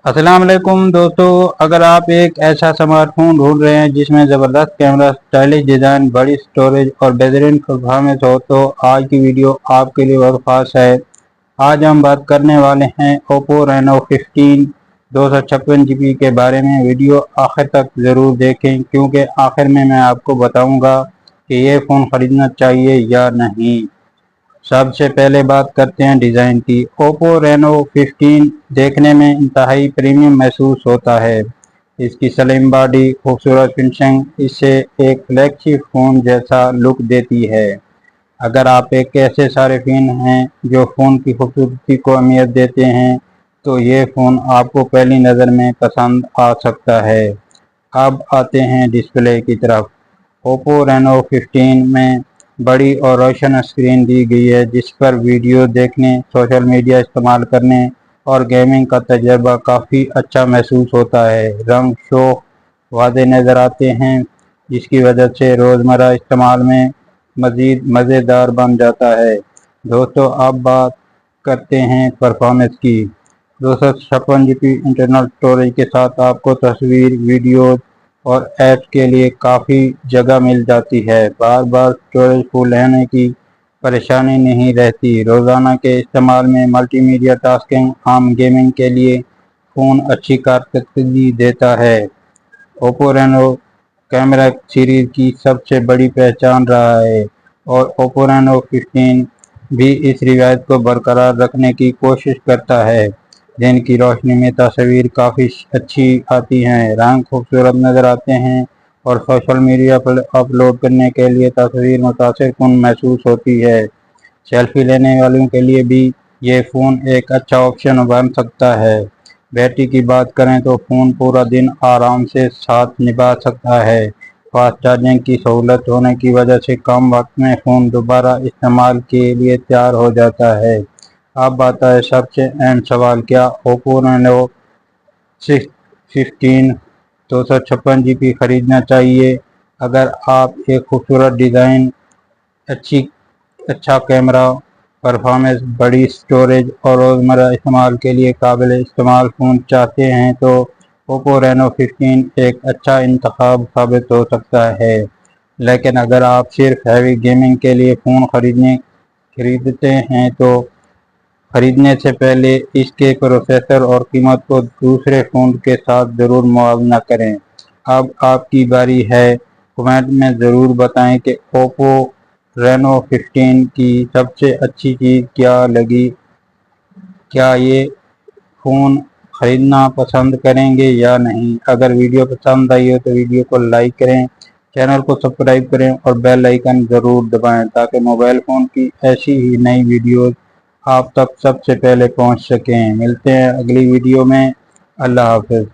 अस्सलाम वालेकुम दोस्तों, अगर आप एक ऐसा स्मार्टफोन ढूंढ रहे हैं जिसमें ज़बरदस्त कैमरा, स्टाइलिश डिज़ाइन, बड़ी स्टोरेज और बेहतरीन परफॉर्मेंस हो तो आज की वीडियो आपके लिए बहुत ख़ास है। आज हम बात करने वाले हैं ओप्पो रेनो 15 256 GB के बारे में। वीडियो आखिर तक ज़रूर देखें क्योंकि आखिर में मैं आपको बताऊंगा कि ये फ़ोन ख़रीदना चाहिए या नहीं। सबसे पहले बात करते हैं डिज़ाइन की। ओप्पो रेनो 15 देखने में इंतहाई प्रीमियम महसूस होता है। इसकी स्लिम बॉडी, खूबसूरत फिनिशिंग इसे एक फ्लैगशिप फ़ोन जैसा लुक देती है। अगर आप एक ऐसे सारिफिन हैं जो फ़ोन की खूबसूरती को अहमियत देते हैं तो ये फ़ोन आपको पहली नज़र में पसंद आ सकता है। अब आते हैं डिस्प्ले की तरफ। ओप्पो रेनो 15 में बड़ी और रोशन स्क्रीन दी गई है जिस पर वीडियो देखने, सोशल मीडिया इस्तेमाल करने और गेमिंग का तजर्बा काफ़ी अच्छा महसूस होता है। रंग शोख वाज़े नज़र आते हैं जिसकी वजह से रोज़मर्रा इस्तेमाल में मज़ीद मज़ेदार बन जाता है। दोस्तों, अब बात करते हैं परफॉर्मेंस की। 256 GB इंटरनल स्टोरेज के साथ आपको तस्वीर, वीडियो और ऐप्स के लिए काफ़ी जगह मिल जाती है। बार बार स्टोरेज फुल रहने की परेशानी नहीं रहती। रोज़ाना के इस्तेमाल में मल्टीमीडिया टास्किंग, आम गेमिंग के लिए फ़ोन अच्छी कारकर्दगी देता है। ओप्पो रेनो कैमरा सीरीज की सबसे बड़ी पहचान रहा है और ओप्पो रेनो 15 भी इस रिवायत को बरकरार रखने की कोशिश करता है। दिन की रोशनी में तस्वीर काफ़ी अच्छी आती हैं, रंग खूबसूरत नज़र आते हैं और सोशल मीडिया पर अपलोड करने के लिए तस्वीर मुतासिरकुन महसूस होती है। सेल्फी लेने वालों के लिए भी ये फ़ोन एक अच्छा ऑप्शन बन सकता है। बैटरी की बात करें तो फ़ोन पूरा दिन आराम से साथ निभा सकता है। फास्ट चार्जिंग की सहूलत होने की वजह से कम वक्त में फ़ोन दोबारा इस्तेमाल के लिए तैयार हो जाता है। अब आता है सबसे अहम सवाल, क्या ओप्पो रेनो 15 256 GB खरीदना चाहिए? अगर आप एक खूबसूरत डिज़ाइन, अच्छा कैमरा, परफॉर्मेंस, बड़ी स्टोरेज और रोज़मर्रा इस्तेमाल के लिए काबिल इस्तेमाल फ़ोन चाहते हैं तो ओप्पो रेनो 15 एक अच्छा इंतखाब साबित हो सकता है। लेकिन अगर आप सिर्फ हैवी गेमिंग के लिए फ़ोन खरीदते हैं तो खरीदने से पहले इसके प्रोसेसर और कीमत को दूसरे फ़ोन के साथ ज़रूर मुआवजा करें। अब आपकी बारी है। कमेंट में ज़रूर बताएं कि ओप्पो रेनो 15 की सबसे अच्छी चीज़ क्या लगी। क्या ये फ़ोन ख़रीदना पसंद करेंगे या नहीं? अगर वीडियो पसंद आई हो तो वीडियो को लाइक करें, चैनल को सब्सक्राइब करें और बेल आइकन ज़रूर दबाएं ताकि मोबाइल फ़ोन की ऐसी ही नई वीडियोज़ आप तक सबसे पहले पहुंच सकें। मिलते हैं अगली वीडियो में। अल्लाह हाफ़िज़।